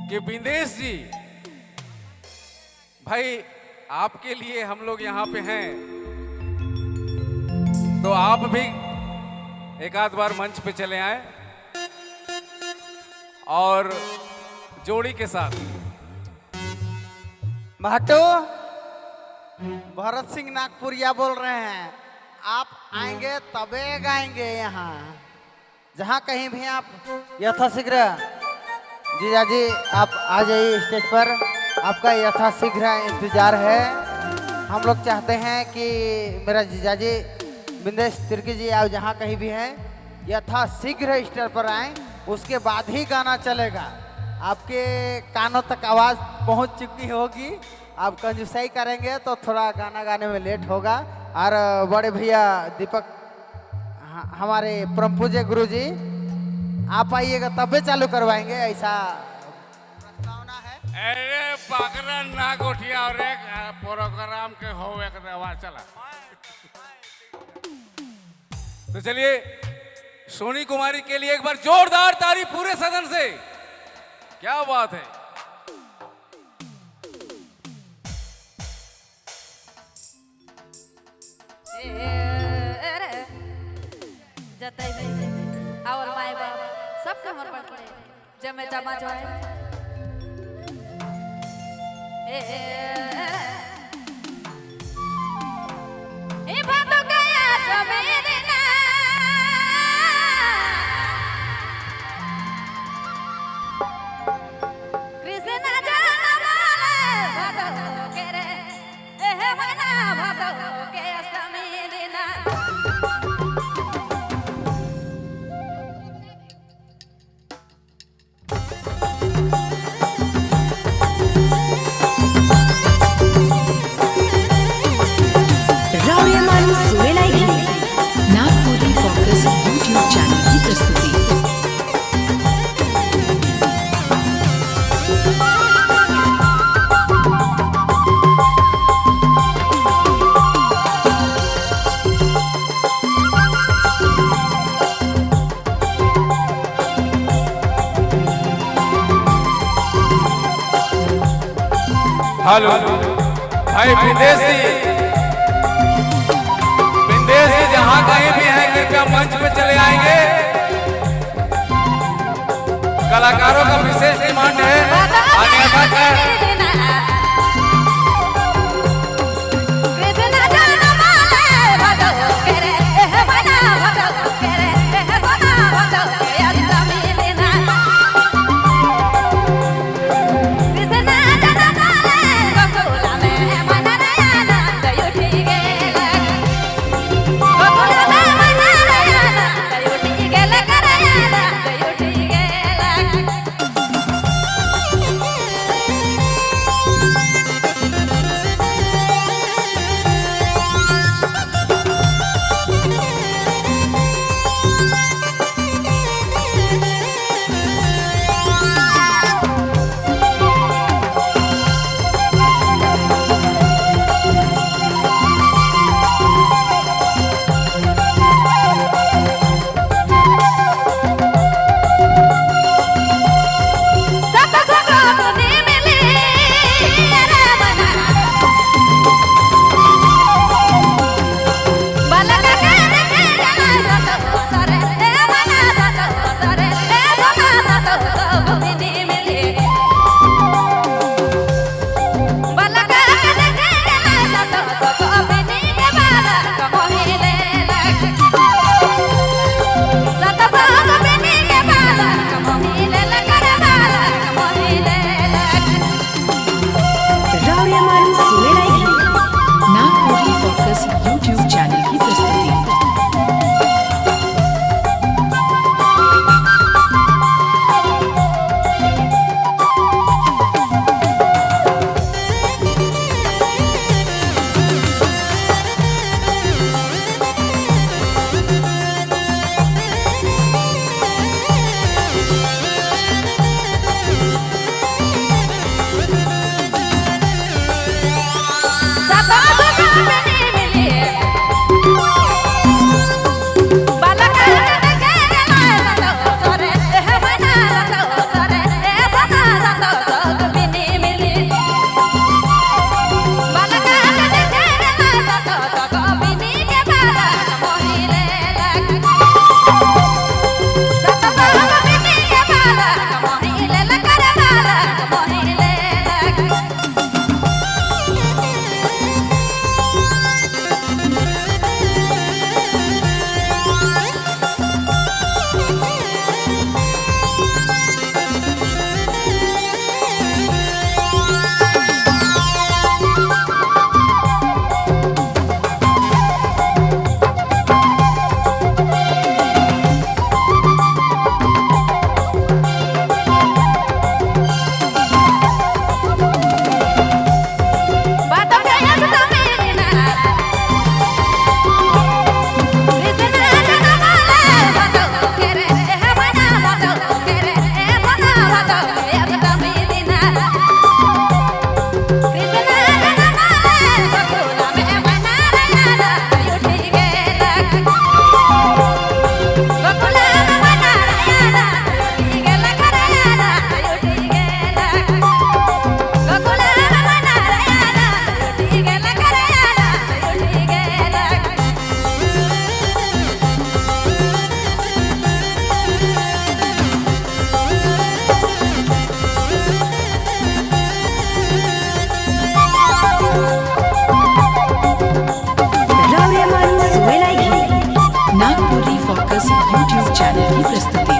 कि बिंदेश जी भाई आपके लिए हम लोग यहाँ पे हैं, तो आप भी एक आध बार मंच पे चले आए और जोड़ी के साथ। भाटो, भरत सिंह नागपुरिया बोल रहे हैं। आप आएंगे तबे गाएंगे यहाँ, जहाँ कहीं भी आप यथाशीघ्र। जीजाजी आप आ जाइए स्टेज पर, आपका यथाशीघ्र इंतजार है। हम लोग चाहते हैं कि मेरा जीजाजी बिंदेश तिर्की जी आप जहाँ कहीं भी हैं यथाशीघ्र स्टेज पर आएँ, उसके बाद ही गाना चलेगा। आपके कानों तक आवाज़ पहुँच चुकी होगी, आप कंजूसाई करेंगे तो थोड़ा गाना गाने में लेट होगा। और बड़े भैया दीपक हमारे परम पूज्य गुरु जी आप आइएगा तबे चालू करवाएंगे, ऐसा प्रस्तावना है। अरे पकड़ा ना गोठिया और एक प्रोग्राम के हो एक आवाज चला। तो चलिए सोनी कुमारी के लिए एक बार जोरदार तारीफ पूरे सदन से। क्या बात है। जतई और माय बाप सब समर्पण करे जब मैं जमा जो है ए भातो गया जमेरे ना कृष्ण जाना वाले भातो के रे ए मना भातो के अष्टमी दिना। नागपुरी फोकस यूट्यूब चैनल की प्रस्तुति। हेलो भाई विदेश जी, जहां कहीं भी हैं कृपया मंच पे चले आएंगे। कलाकारों का विशेष डिमांड है, अन्यथा कर नागपुरी फोकस यूट्यूब चैनल की प्रस्तुति।